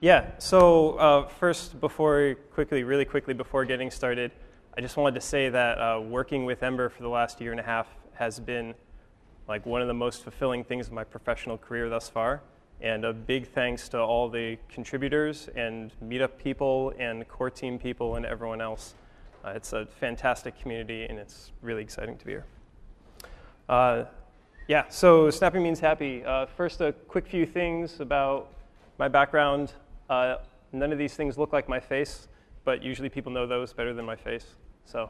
Yeah, so first, really quickly before getting started, I just wanted to say that working with Ember for the last year and a half has been like one of the most fulfilling things of my professional career thus far. And a big thanks to all the contributors and meetup people and core team people and everyone else. It's a fantastic community, and it's really exciting to be here. Yeah, so Snappy means happy. First, a quick few things about my background. None of these things look like my face, but usually people know those better than my face. So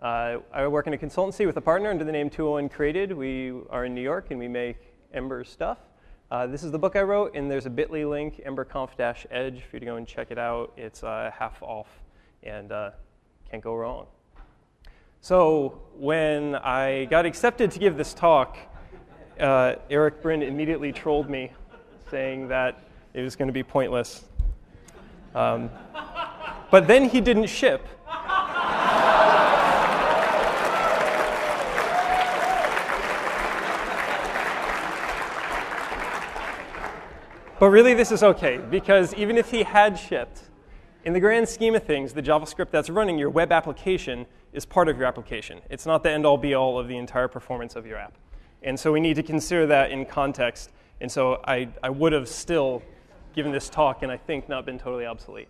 I work in a consultancy with a partner under the name 201 Created. We are in New York, and we make Ember stuff. This is the book I wrote, and there's a bit.ly link, EmberConf-edge, for you to go and check it out. It's half off, and can't go wrong. So when I got accepted to give this talk, Eric Brin immediately trolled me, saying that it was going to be pointless. But then he didn't ship. But really, this is OK, because even if he had shipped, in the grand scheme of things, the JavaScript that's running your web application is part of your application. It's not the end-all, be-all of the entire performance of your app. And so we need to consider that in context. And so I would have still given this talk and I think not been totally obsolete.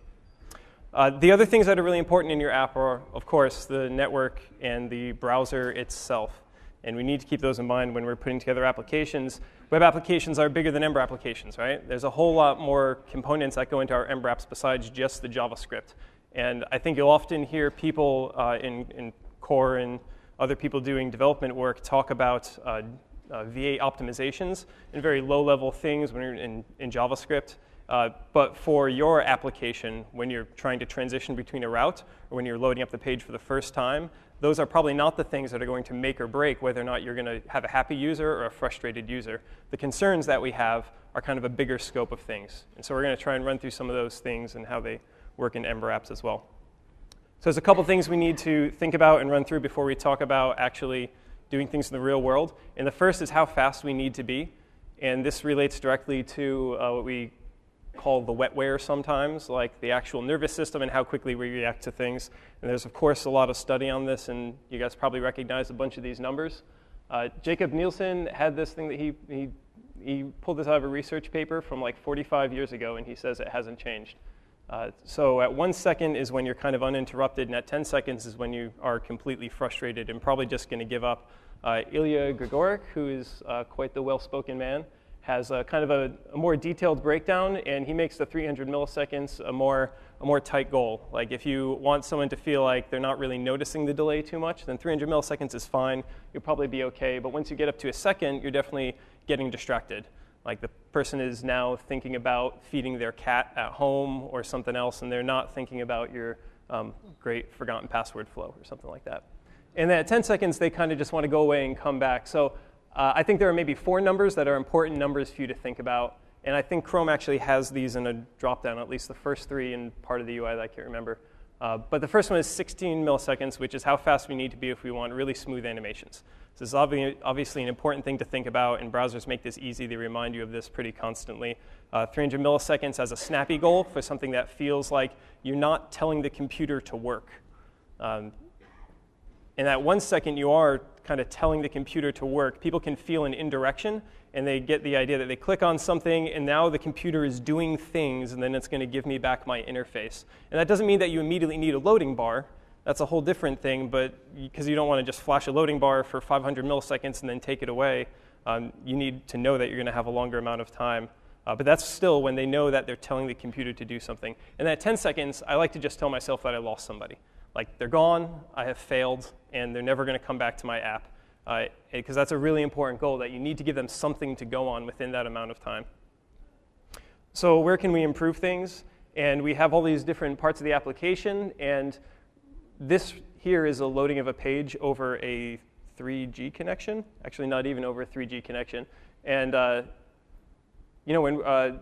The other things that are really important in your app are, of course, the network and the browser itself. And we need to keep those in mind when we're putting together applications. Web applications are bigger than Ember applications, right? There's a whole lot more components that go into our Ember apps besides just the JavaScript. And I think you'll often hear people in core and other people doing development work talk about V8 optimizations and very low-level things when you're in JavaScript. But for your application, when you're trying to transition between a route or when you're loading up the page for the first time, those are probably not the things that are going to make or break whether or not you're going to have a happy user or a frustrated user. The concerns that we have are kind of a bigger scope of things. And so we're going to try and run through some of those things and how they work in Ember apps as well. So there's a couple things we need to think about and run through before we talk about actually doing things in the real world. And the first is how fast we need to be. And this relates directly to what we call the wetware sometimes, like the actual nervous system and how quickly we react to things. And there's, of course, a lot of study on this, and you guys probably recognize a bunch of these numbers. Jacob Nielsen had this thing that he pulled this out of a research paper from like 45 years ago, and he says it hasn't changed. So at 1 second is when you're kind of uninterrupted, and at 10 seconds is when you are completely frustrated and probably just going to give up. Ilya Grigorik, who is quite the well-spoken man, has a kind of a more detailed breakdown, and he makes the 300 milliseconds a more tight goal. Like if you want someone to feel like they're not really noticing the delay too much, then 300 milliseconds is fine. You'll probably be OK. But once you get up to a second, you're definitely getting distracted. Like the person is now thinking about feeding their cat at home or something else, and they're not thinking about your great forgotten password flow or something like that. And then at 10 seconds, they kind of just want to go away and come back. So I think there are maybe 4 numbers that are important numbers for you to think about. And I think Chrome actually has these in a dropdown, at least the first 3 in part of the UI that I can't remember. But the first one is 16 milliseconds, which is how fast we need to be if we want really smooth animations. So this is obviously an important thing to think about, and browsers make this easy. They remind you of this pretty constantly. 300 milliseconds as a snappy goal for something that feels like you're not telling the computer to work. And at 1 second, you are kind of telling the computer to work. People can feel an indirection, and they get the idea that they click on something, and now the computer is doing things, and then it's going to give me back my interface. And that doesn't mean that you immediately need a loading bar. That's a whole different thing, but because you don't want to just flash a loading bar for 500 milliseconds and then take it away, you need to know that you're going to have a longer amount of time. But that's still when they know that they're telling the computer to do something. And at 10 seconds, I like to just tell myself that I lost somebody. Like, they're gone, I have failed, and they're never going to come back to my app. Because that's a really important goal, that you need to give them something to go on within that amount of time. So where can we improve things? And we have all these different parts of the application. And this here is a loading of a page over a 3G connection. Actually, not even over a 3G connection. And when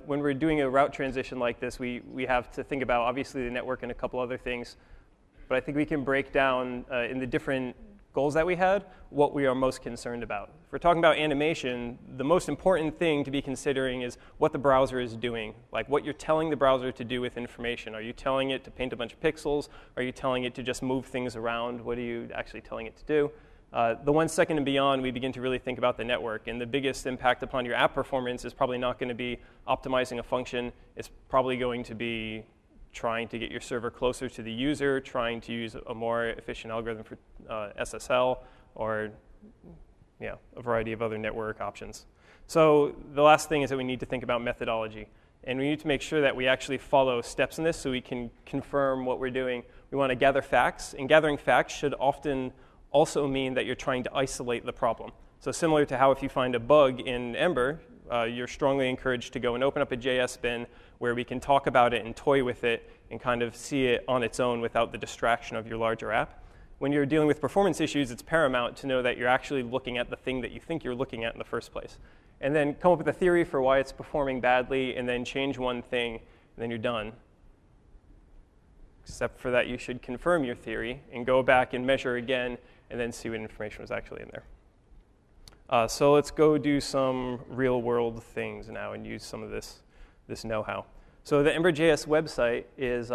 we're doing a route transition like this, we have to think about, obviously, the network and a couple other things. But I think we can break down in the different goals that we had, what we are most concerned about. If we're talking about animation, the most important thing to be considering is what the browser is doing, like what you're telling the browser to do with information. Are you telling it to paint a bunch of pixels? Are you telling it to just move things around? What are you actually telling it to do? The 1 second and beyond, we begin to really think about the network. And the biggest impact upon your app performance is probably not going to be optimizing a function. It's probably going to be trying to get your server closer to the user, trying to use a more efficient algorithm for SSL, or a variety of other network options. So the last thing is that we need to think about methodology. And we need to make sure that we actually follow steps in this so we can confirm what we're doing. We want to gather facts, and gathering facts should often also mean that you're trying to isolate the problem. So similar to how if you find a bug in Ember, you're strongly encouraged to go and open up a JS bin where we can talk about it and toy with it and kind of see it on its own without the distraction of your larger app. When you're dealing with performance issues, it's paramount to know that you're actually looking at the thing that you think you're looking at in the first place. And then come up with a theory for why it's performing badly, and then change one thing, and then you're done. Except for that, you should confirm your theory and go back and measure again and then see what information was actually in there. So let's go do some real-world things now and use some of this know-how. So the Ember.js website is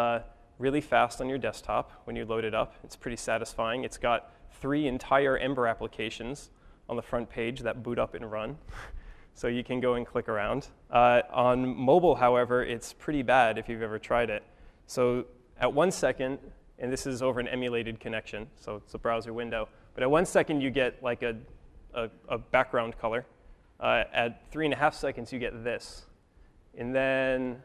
really fast on your desktop when you load it up. It's pretty satisfying. It's got 3 entire Ember applications on the front page that boot up and run. So you can go and click around. On mobile, however, it's pretty bad if you've ever tried it. So at 1 second, and this is over an emulated connection, so it's a browser window, but at 1 second you get like a background color. At 3.5 seconds you get this. And then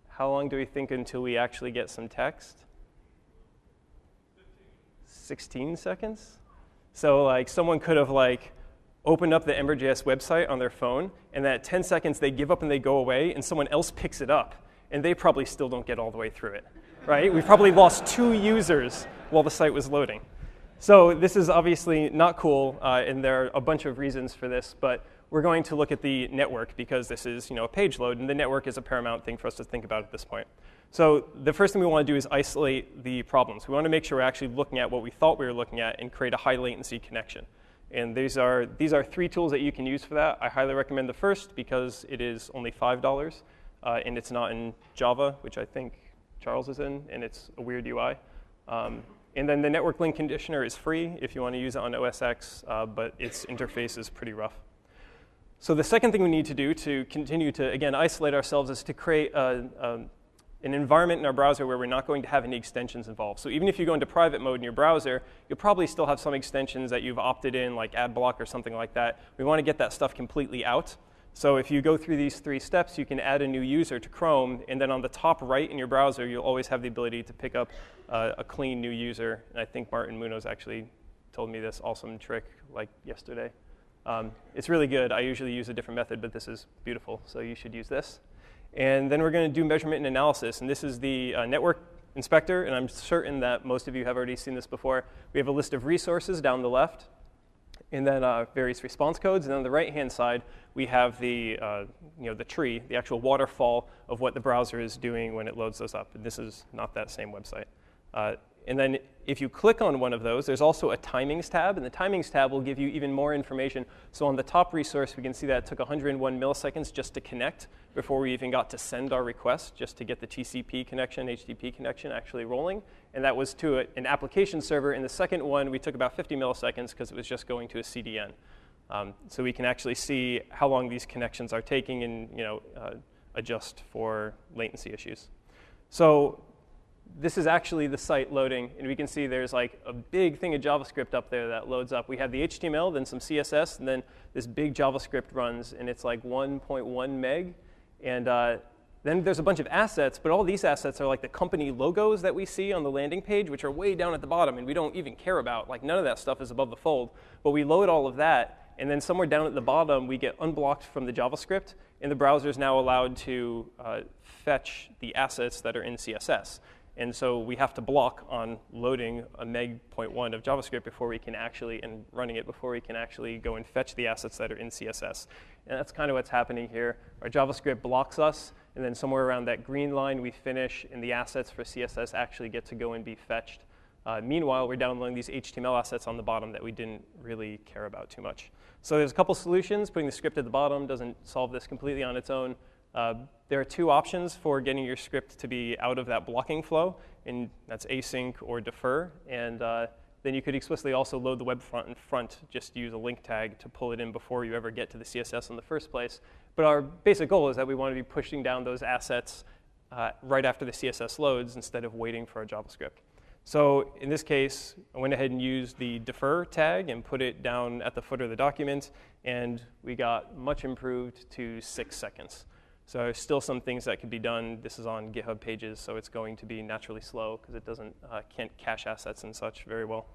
how long do we think until we actually get some text? 16 seconds? So like someone could have like opened up the Ember.js website on their phone, and then at 10 seconds they give up and they go away, and someone else picks it up, and they probably still don't get all the way through it. Right? We've probably lost 2 users while the site was loading. So this is obviously not cool, and there are a bunch of reasons for this, but we're going to look at the network because this is a page load, and the network is a paramount thing for us to think about at this point. So the first thing we want to do is isolate the problems. We want to make sure we're actually looking at what we thought we were looking at and create a high latency connection. And these are 3 tools that you can use for that. I highly recommend the first because it is only $5, and it's not in Java, which I think Charles is in, and it's a weird UI. And then the network link conditioner is free if you want to use it on OS X, but its interface is pretty rough. So the second thing we need to do to continue to, again, isolate ourselves is to create an environment in our browser where we're not going to have any extensions involved. So even if you go into private mode in your browser, you'll probably still have some extensions that you've opted in, like AdBlock or something like that. We want to get that stuff completely out. So if you go through these 3 steps, you can add a new user to Chrome, and then on the top right in your browser, you'll always have the ability to pick up a clean new user. And I think Martin Munoz actually told me this awesome trick like yesterday. It's really good. I usually use a different method, but this is beautiful, so you should use this. And then we're going to do measurement and analysis, and this is the network inspector, and I'm certain that most of you have already seen this before. We have a list of resources down the left, and then various response codes. And on the right-hand side, we have the tree, the actual waterfall of what the browser is doing when it loads those up. And this is not that same website. And then if you click on one of those, there's also a timings tab. And the timings tab will give you even more information. So on the top resource, we can see that it took 101 milliseconds just to connect before we even got to send our request, just to get the TCP connection, HTTP connection actually rolling. And that was to an application server. In the second one, we took about 50 milliseconds because it was just going to a CDN. So we can actually see how long these connections are taking and adjust for latency issues. So this is actually the site loading, and we can see there's like a big thing of JavaScript up there that loads up. We have the HTML, then some CSS, and then this big JavaScript runs, and it's like 1.1 meg. And then there's a bunch of assets, but all these assets are like the company logos that we see on the landing page, which are way down at the bottom, and we don't even care about. Like none of that stuff is above the fold. But we load all of that, and then somewhere down at the bottom, we get unblocked from the JavaScript, and the browser is now allowed to fetch the assets that are in CSS. And so we have to block on loading a meg.1 of JavaScript before we can actually, and running it before we can actually go and fetch the assets that are in CSS. And that's kind of what's happening here. Our JavaScript blocks us, and then somewhere around that green line we finish, and the assets for CSS actually get to go and be fetched. Meanwhile, we're downloading these HTML assets on the bottom that we didn't really care about too much. So there's a couple solutions. Putting the script at the bottom doesn't solve this completely on its own. There are two options for getting your script to be out of that blocking flow, and that's async or defer. And then you could explicitly also load the web front, just use a link tag to pull it in before you ever get to the CSS in the first place. But our basic goal is that we want to be pushing down those assets right after the CSS loads instead of waiting for our JavaScript. So in this case, I went ahead and used the defer tag and put it down at the footer of the document, and we got much improved to 6 seconds. So there's still some things that could be done. This is on GitHub pages, so it's going to be naturally slow because it can't cache assets and such very well.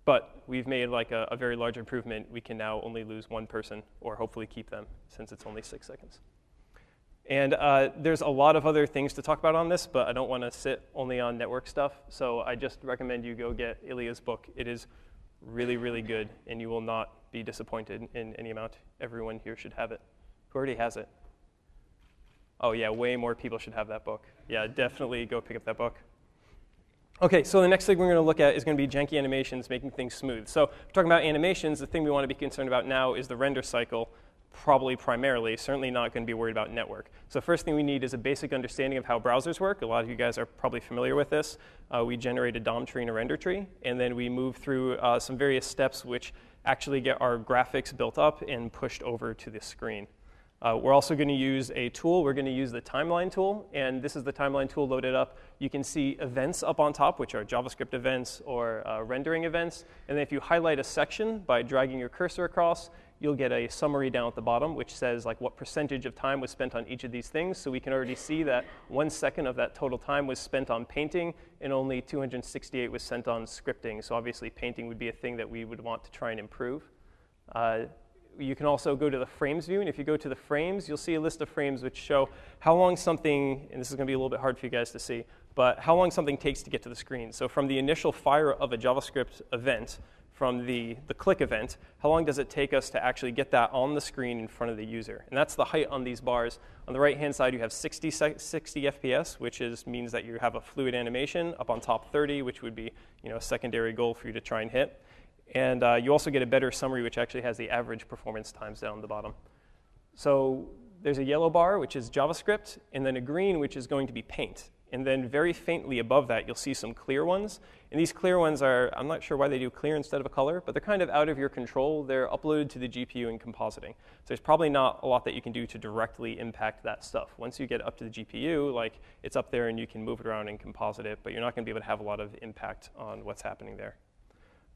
But we've made like a very large improvement. We can now only lose one person, or hopefully keep them, since it's only 6 seconds. And there's a lot of other things to talk about on this, but I don't want to sit only on network stuff. So I just recommend you go get Ilya's book. It is really, really good, and you will not be disappointed in any amount. Everyone here should have it. Who already has it? Oh, yeah, way more people should have that book. Yeah, definitely go pick up that book. OK, so the next thing we're going to look at is going to be janky animations, making things smooth. So if we're talking about animations, the thing we want to be concerned about now is the render cycle, probably primarily, certainly not going to be worried about network. So first thing we need is a basic understanding of how browsers work. A lot of you guys are probably familiar with this. We generate a DOM tree and a render tree, and then we move through some various steps which actually get our graphics built up and pushed over to the screen. We're also going to use a tool. We're going to use the timeline tool, and this is the timeline tool loaded up. You can see events up on top, which are JavaScript events or rendering events. And then if you highlight a section by dragging your cursor across, you'll get a summary down at the bottom, which says like what percentage of time was spent on each of these things. So we can already see that 1 second of that total time was spent on painting, and only 268 was spent on scripting. So obviously, painting would be a thing that we would want to try and improve. You can also go to the frames view, and if you go to the frames, you'll see a list of frames which show how long something, and this is going to be a little bit hard for you guys to see, but how long something takes to get to the screen. So from the initial fire of a JavaScript event, from the click event, how long does it take us to actually get that on the screen in front of the user? And that's the height on these bars. On the right-hand side, you have 60 FPS, which means that you have a fluid animation. Up on top, 30, which would be a secondary goal for you to try and hit. And you also get a better summary, which actually has the average performance times down the bottom. So there's a yellow bar, which is JavaScript, and then a green, which is going to be paint. And then very faintly above that, you'll see some clear ones. And these clear ones are, I'm not sure why they do clear instead of a color, but they're kind of out of your control. They're uploaded to the GPU in compositing. So there's probably not a lot that you can do to directly impact that stuff. Once you get up to the GPU, like it's up there and you can move it around and composite it, but you're not going to be able to have a lot of impact on what's happening there.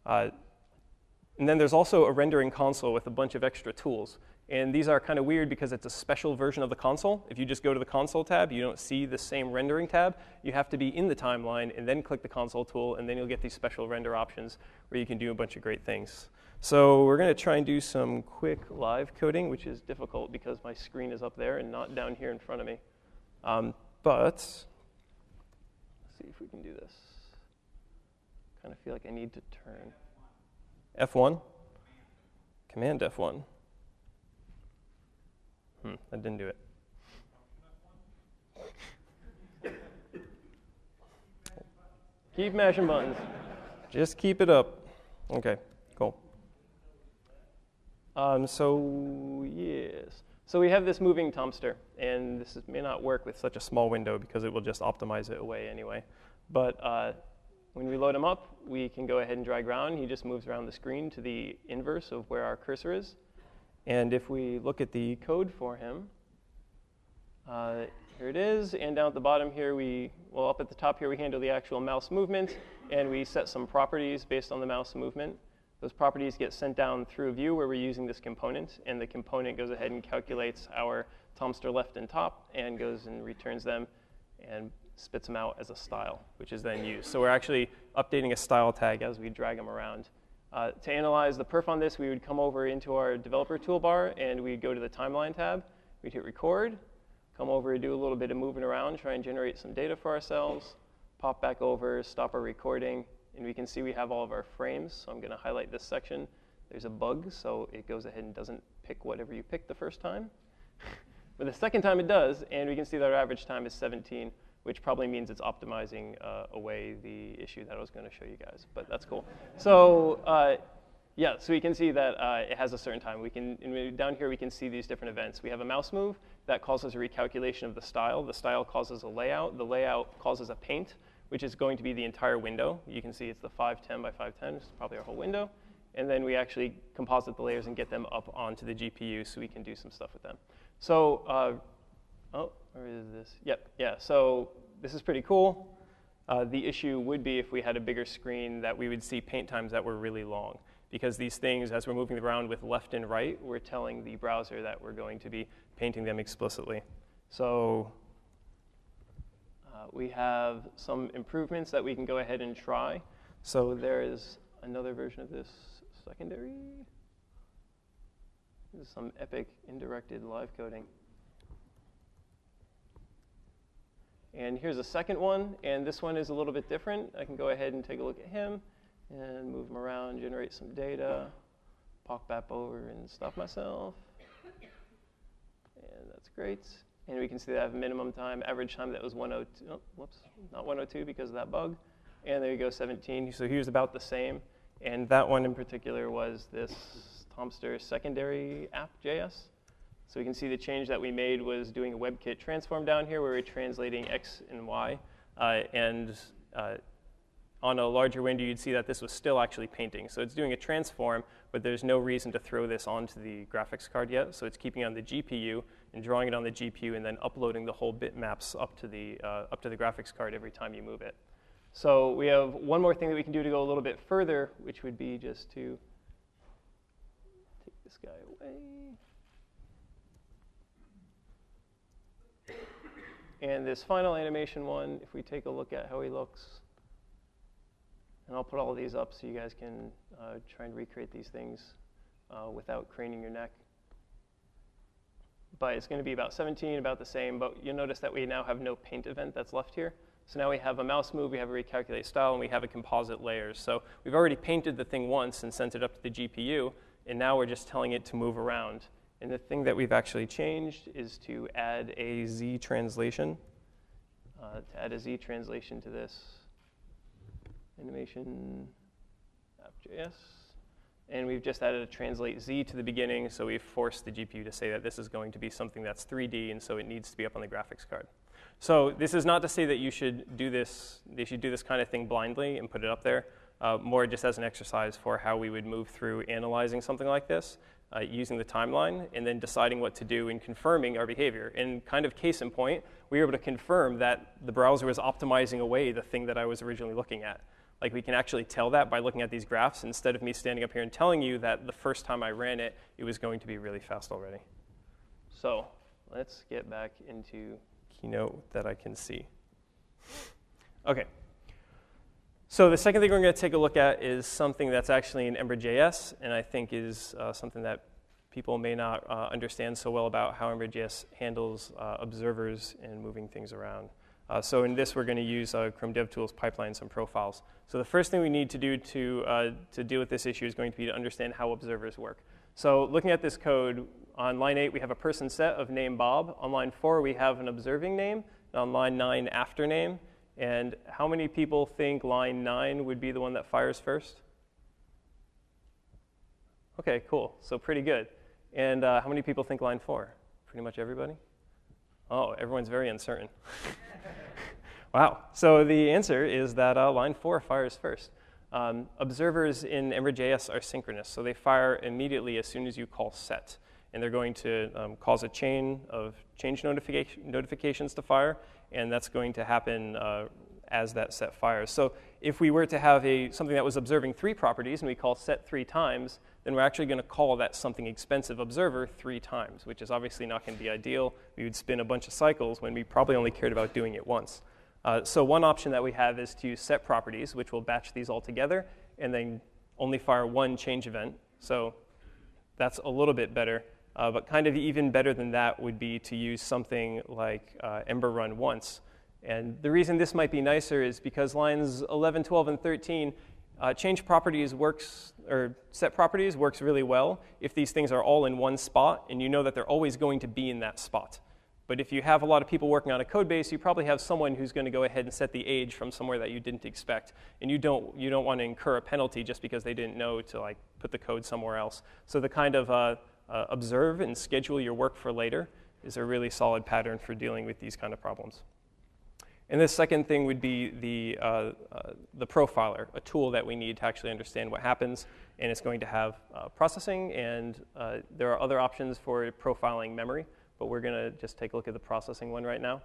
And then there's also a rendering console with a bunch of extra tools. And these are kind of weird because it's a special version of the console. If you just go to the console tab, you don't see the same rendering tab. You have to be in the timeline and then click the console tool, and then you'll get these special render options where you can do a bunch of great things. So we're going to try and do some quick live coding, which is difficult because my screen is up there and not down here in front of me. But let's see if we can do this. Kind of feel like I need to turn. F1? Command F1. That didn't do it. Keep mashing buttons. Just keep it up. OK, cool. So yes. So we have this moving Tomster. And this may not work with such a small window because it will just optimize it away anyway. But when we load him up, we can go ahead and drag around. He just moves around the screen to the inverse of where our cursor is. And if we look at the code for him, here it is. And down at the bottom here, up at the top here, we handle the actual mouse movement. And we set some properties based on the mouse movement. Those properties get sent down through a view where we're using this component. And the component goes ahead and calculates our Tomster left and top and goes and returns them and spits them out as a style, which is then used. So we're actually updating a style tag as we drag them around. To analyze the perf on this, we would come over into our developer toolbar, and we'd go to the timeline tab. We'd hit record, come over and do a little bit of moving around, try and generate some data for ourselves, pop back over, stop our recording, and we can see we have all of our frames. So I'm going to highlight this section. There's a bug, so it goes ahead and doesn't pick whatever you picked the first time. But the second time it does, and we can see that our average time is 17. which probably means it's optimizing away the issue that I was going to show you guys, but that's cool. So yeah, so we can see that it has a certain time. Down here we can see these different events. We have a mouse move that causes a recalculation of the style. The style causes a layout. The layout causes a paint, which is going to be the entire window. You can see it's the 510 by 510. It's probably our whole window. And then we actually composite the layers and get them up onto the GPU so we can do some stuff with them. So, oh, where is this? Yep, yeah, so this is pretty cool. The issue would be if we had a bigger screen that we would see paint times that were really long. Because these things, as we're moving around with left and right, we're telling the browser that we're going to be painting them explicitly. So we have some improvements that we can go ahead and try. So there is another version of this secondary. This is some epic indirected live coding. And here's a second one, and this one is a little bit different. I can go ahead and take a look at him and move him around, generate some data, pop back over and stop myself. And that's great. And we can see that I have minimum time, average time that was 102, oh, whoops, not 102 because of that bug. And there you go, 17. So here's about the same. And that one in particular was this Tomster secondary app.js. So we can see the change that we made was doing a WebKit transform down here where we're translating X and Y. On a larger window, you'd see that this was still actually painting. So it's doing a transform, but there's no reason to throw this onto the graphics card yet. So it's keeping it on the GPU and drawing it on the GPU and then uploading the whole bitmaps up to the graphics card every time you move it. So we have one more thing that we can do to go a little bit further, which would be just to take this guy away. And this final animation one, if we take a look at how he looks, and I'll put all of these up so you guys can try and recreate these things without craning your neck. But it's going to be about 17, about the same. But you'll notice that we now have no paint event that's left here. So now we have a mouse move, we have a recalculate style, and we have a composite layers. So we've already painted the thing once and sent it up to the GPU. And now we're just telling it to move around. And the thing that we've actually changed is to add a Z translation. To add a Z translation to this animation app.js. And we've just added a translate Z to the beginning, so we've forced the GPU to say that this is going to be something that's 3D, and so it needs to be up on the graphics card. So this is not to say that you should do this kind of thing blindly and put it up there, more just as an exercise for how we would move through analyzing something like this, using the timeline, and then deciding what to do and confirming our behavior. And kind of case in point, we were able to confirm that the browser was optimizing away the thing that I was originally looking at. Like, we can actually tell that by looking at these graphs instead of me standing up here and telling you that the first time I ran it, it was going to be really fast already. So let's get back into Keynote that I can see. OK. So the second thing we're going to take a look at is something that's actually in Ember.js, and I think is something that people may not understand so well about how Ember.js handles observers and moving things around. So in this, we're going to use Chrome DevTools pipelines and profiles. So the first thing we need to do to deal with this issue is going to be to understand how observers work. So looking at this code, on line 8, we have a person set of name Bob. On line 4, we have an observing name. And on line 9, after name. And how many people think line 9 would be the one that fires first? OK, cool. So pretty good. And how many people think line 4? Pretty much everybody? Oh, everyone's very uncertain. Wow. So the answer is that line 4 fires first. Observers in Ember.js are synchronous, so they fire immediately as soon as you call set. And they're going to cause a chain of change notifications to fire, and that's going to happen as that set fires. So if we were to have something that was observing 3 properties, and we call set 3 times, then we're actually going to call that something expensive observer 3 times, which is obviously not going to be ideal. We would spin a bunch of cycles when we probably only cared about doing it once. So one option that we have is to use set properties, which will batch these all together, and then only fire 1 change event. So that's a little bit better. But kind of even better than that would be to use something like Ember run once. And the reason this might be nicer is because lines 11, 12, and 13, change properties works, or set properties works really well if these things are all in one spot, and you know that they're always going to be in that spot. But if you have a lot of people working on a code base, you probably have someone who's going to go ahead and set the age from somewhere that you didn't expect. And you don't want to incur a penalty just because they didn't know to like put the code somewhere else. So the kind of observe and schedule your work for later is a really solid pattern for dealing with these kind of problems. And the second thing would be the profiler, a tool that we need to actually understand what happens. And it's going to have processing, and there are other options for profiling memory, but we're going to just take a look at the processing one right now.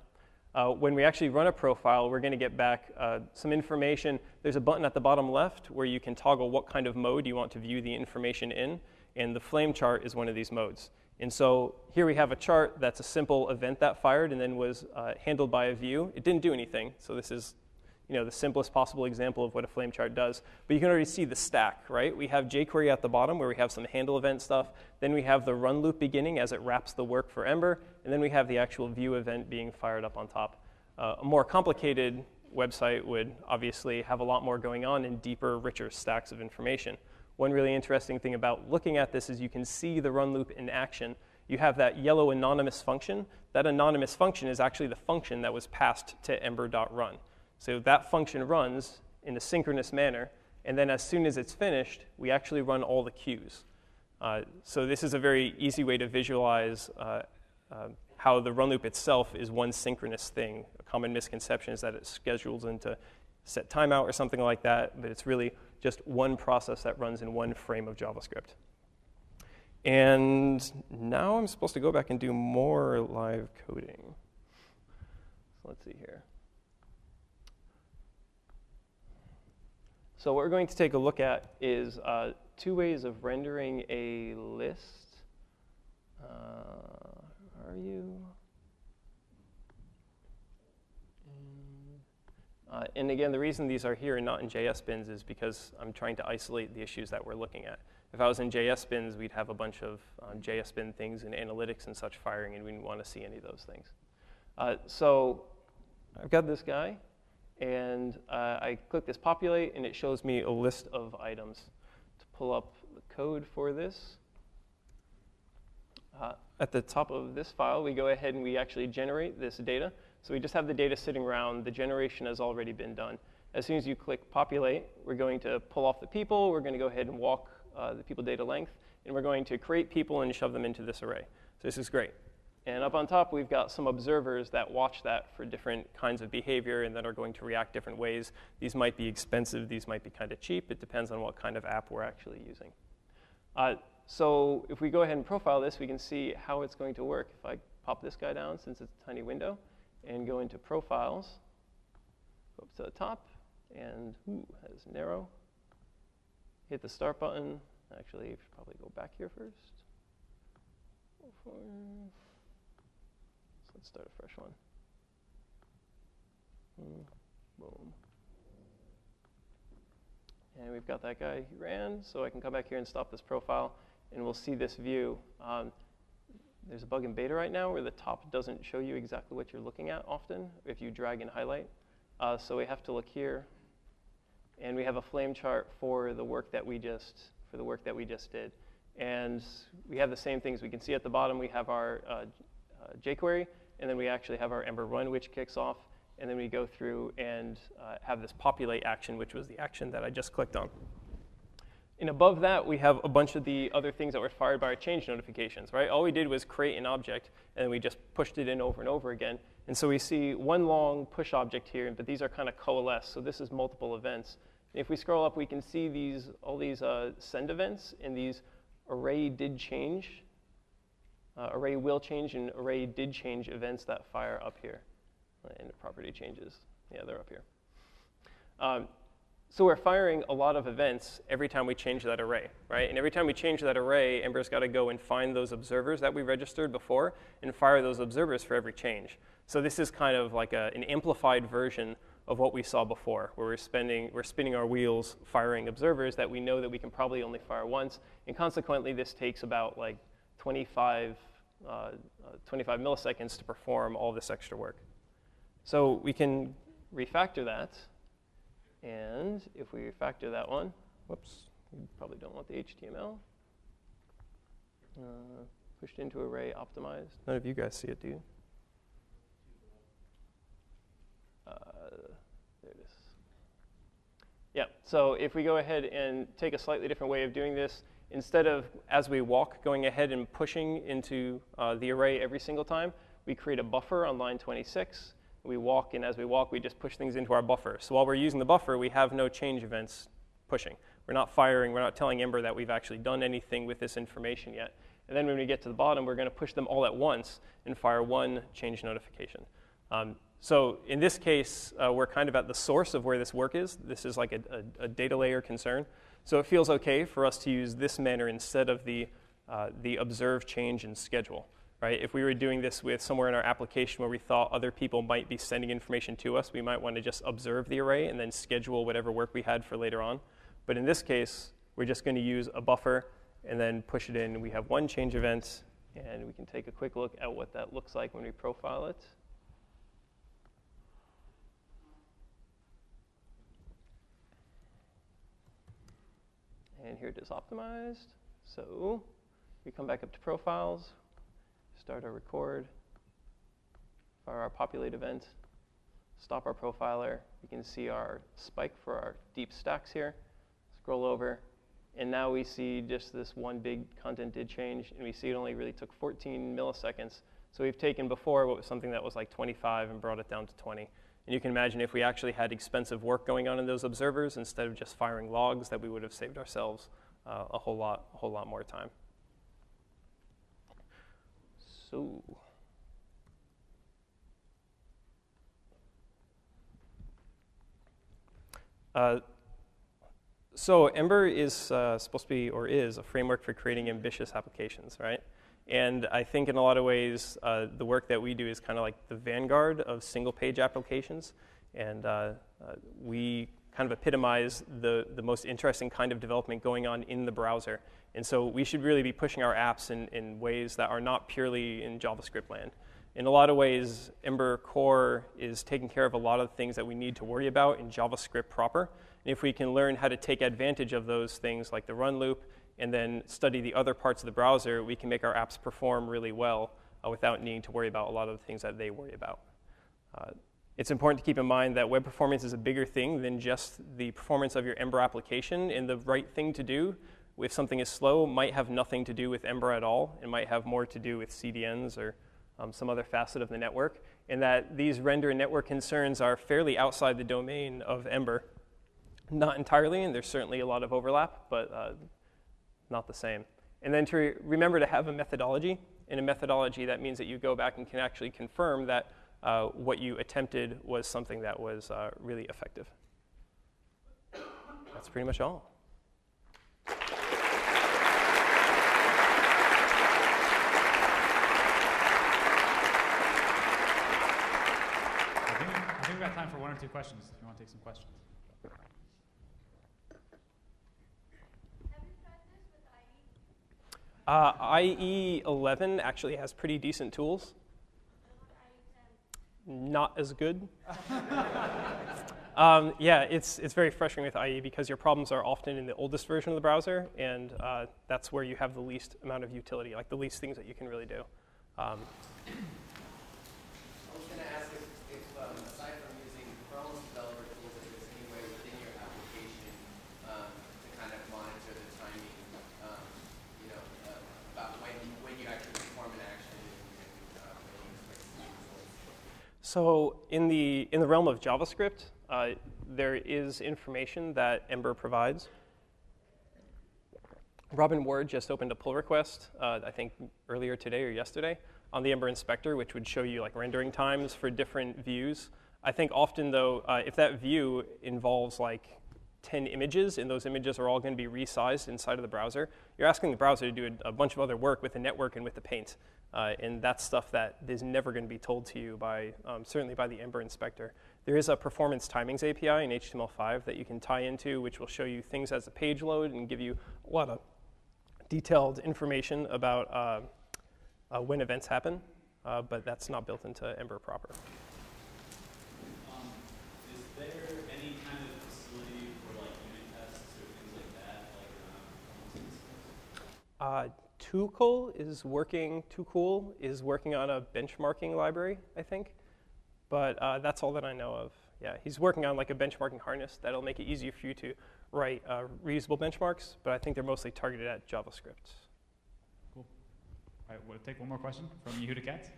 When we actually run a profile, we're going to get back some information. There's a button at the bottom left where you can toggle what kind of mode you want to view the information in, and the flame chart is one of these modes. And so here we have a chart that's a simple event that fired and then was handled by a view. It didn't do anything, so this is the simplest possible example of what a flame chart does. But you can already see the stack, right? We have jQuery at the bottom where we have some handle event stuff. Then we have the run loop beginning as it wraps the work for Ember. And then we have the actual view event being fired up on top. A more complicated website would obviously have a lot more going on and deeper, richer stacks of information. One really interesting thing about looking at this is you can see the run loop in action. You have that yellow anonymous function. That anonymous function is actually the function that was passed to ember.run. So that function runs in a synchronous manner, and then as soon as it's finished, we actually run all the queues. So this is a very easy way to visualize how the run loop itself is one synchronous thing. A common misconception is that it schedules into set timeout or something like that, but it's really just one process that runs in one frame of JavaScript. And now I'm supposed to go back and do more live coding. So let's see here. So what we're going to take a look at is two ways of rendering a list. Are you? And again, the reason these are here and not in JS bins is because I'm trying to isolate the issues that we're looking at. If I was in JS bins, we'd have a bunch of JS bin things and analytics and such firing, and we didn't want to see any of those things. So I've got this guy. And I click this populate, and it shows me a list of items. To pull up the code for this, at the top of this file, we go ahead and we actually generate this data. So we just have the data sitting around. The generation has already been done. As soon as you click populate, we're going to pull off the people. We're going to go ahead and walk the people data length. And we're going to create people and shove them into this array. So this is great. And up on top, we've got some observers that watch that for different kinds of behavior and that are going to react different ways. These might be expensive. These might be kind of cheap. It depends on what kind of app we're actually using. So if we go ahead and profile this, we can see how it's going to work. If I pop this guy down, since it's a tiny window, and go into profiles, go up to the top, and has narrow. Hit the start button. Actually, you should probably go back here first. Let's start a fresh one. Boom. And we've got that guy who ran, so I can come back here and stop this profile, and we'll see this view. There's a bug in beta right now where the top doesn't show you exactly what you're looking at often if you drag and highlight. So we have to look here, and we have a flame chart for the work that we just did. And we have the same things. We can see at the bottom we have our jQuery, and then we actually have our Ember run, which kicks off. And then we go through and have this populate action, which was the action that I just clicked on. And above that, we have a bunch of the other things that were fired by our change notifications, right? All we did was create an object, and we just pushed it in over and over again. And so we see one long push object here, but these are kind of coalesced. So this is multiple events. And if we scroll up, we can see all these send events and these array did change, array will change, and array did change events that fire up here. And the property changes. Yeah, they're up here. So we're firing a lot of events every time we change that array, right? And every time we change that array, Ember's got to go and find those observers that we registered before and fire those observers for every change. So this is kind of like an amplified version of what we saw before, where we're spinning our wheels firing observers that we know that we can probably only fire once. And consequently, this takes about like 25 milliseconds to perform all this extra work. So we can refactor that, and if we refactor that one, whoops, you probably don't want the HTML. Pushed into array optimized. None of you guys see it, do you? So if we go ahead and take a slightly different way of doing this, instead of, as we walk, going ahead and pushing into the array every single time, we create a buffer on line 26. We walk, and as we walk, we just push things into our buffer. So while we're using the buffer, we have no change events pushing. We're not firing, we're not telling Ember that we've actually done anything with this information yet. And then when we get to the bottom, we're going to push them all at once and fire one change notification. So in this case, we're kind of at the source of where this work is. This is like a data layer concern. So it feels OK for us to use this manner instead of the observe change and schedule. Right? If we were doing this with somewhere in our application where we thought other people might be sending information to us, we might want to just observe the array and then schedule whatever work we had for later on. But in this case, we're just going to use a buffer and then push it in. We have one change event, and we can take a quick look at what that looks like when we profile it. And here it is optimized. So we come back up to profiles, start our record, fire our populate event, stop our profiler. You can see our spike for our deep stacks here. Scroll over, and now we see just this one big content did change, and we see it only really took 14 milliseconds. So we've taken before what was something that was like 25 and brought it down to 20. And you can imagine if we actually had expensive work going on in those observers, instead of just firing logs, that we would have saved ourselves a whole lot more time. So Ember is supposed to be, or is, a framework for creating ambitious applications, right? And I think in a lot of ways, the work that we do is kind of like the vanguard of single-page applications. And we kind of epitomize the most interesting kind of development going on in the browser. And so we should really be pushing our apps in ways that are not purely in JavaScript land. In a lot of ways, Ember Core is taking care of a lot of things that we need to worry about in JavaScript proper. And if we can learn how to take advantage of those things like the run loop and then study the other parts of the browser, we can make our apps perform really well without needing to worry about a lot of the things that they worry about. It's important to keep in mind that web performance is a bigger thing than just the performance of your Ember application, and the right thing to do if something is slow might have nothing to do with Ember at all. It might have more to do with CDNs or some other facet of the network, and that these render and network concerns are fairly outside the domain of Ember. Not entirely, and there's certainly a lot of overlap, but not the same. And then to remember to have a methodology. In a methodology, that means that you go back and can actually confirm that what you attempted was something that was really effective. That's pretty much all. I think we've got time for one or two questions if you want to take some questions. Have you tried this with IE? IE 11 actually has pretty decent tools. Not as good. Yeah, it's very frustrating with IE because your problems are often in the oldest version of the browser, and that's where you have the least amount of utility, like the least things that you can really do. I was going to ask if aside from using Chrome's developer tools, if there's any way within your application to kind of monitor the timing, about when you actually perform an action and when you expect to see results. So in the realm of JavaScript, there is information that Ember provides. Robin Ward just opened a pull request, I think earlier today or yesterday, on the Ember Inspector, which would show you like rendering times for different views. I think often though, if that view involves like 10 images, and those images are all going to be resized inside of the browser, you're asking the browser to do a bunch of other work with the network and with the paint. And that's stuff that is never going to be told to you by, certainly by the Ember Inspector. There is a performance timings API in HTML5 that you can tie into, which will show you things as the page load and give you a lot of detailed information about when events happen, but that's not built into Ember proper. Is there any kind of facility for like unit tests or things like that? Tucool is working on a benchmarking library, I think, but that's all that I know of. Yeah. Yeah, he's working on like a benchmarking harness that'll make it easier for you to write reusable benchmarks, but I think they're mostly targeted at JavaScript. Cool. All right, we'll take one more question from Yehuda Katz.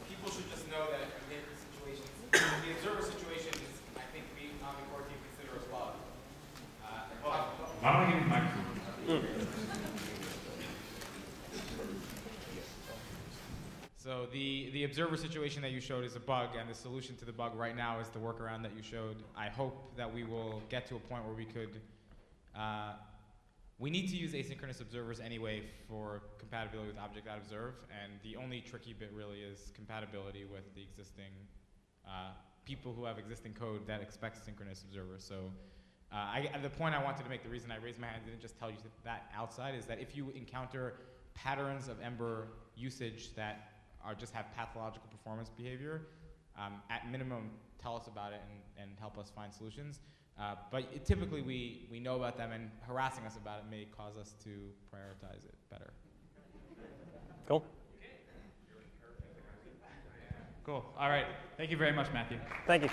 People should just know that in the situations, the observer situations, I think we on the core team consider a bug. Why don't I give you the microphone? So the observer situation that you showed is a bug, and the solution to the bug right now is the workaround that you showed. I hope that we will get to a point where we could. We need to use asynchronous observers anyway for compatibility with object.observe, and the only tricky bit really is compatibility with the existing people who have existing code that expects synchronous observers. So the point I wanted to make, the reason I raised my hand, didn't just tell you that outside, is that if you encounter patterns of Ember usage that just have pathological performance behavior, at minimum, tell us about it and help us find solutions. But typically, we know about them, and harassing us about it may cause us to prioritize it better. Cool. Cool. All right. Thank you very much, Matthew. Thank you.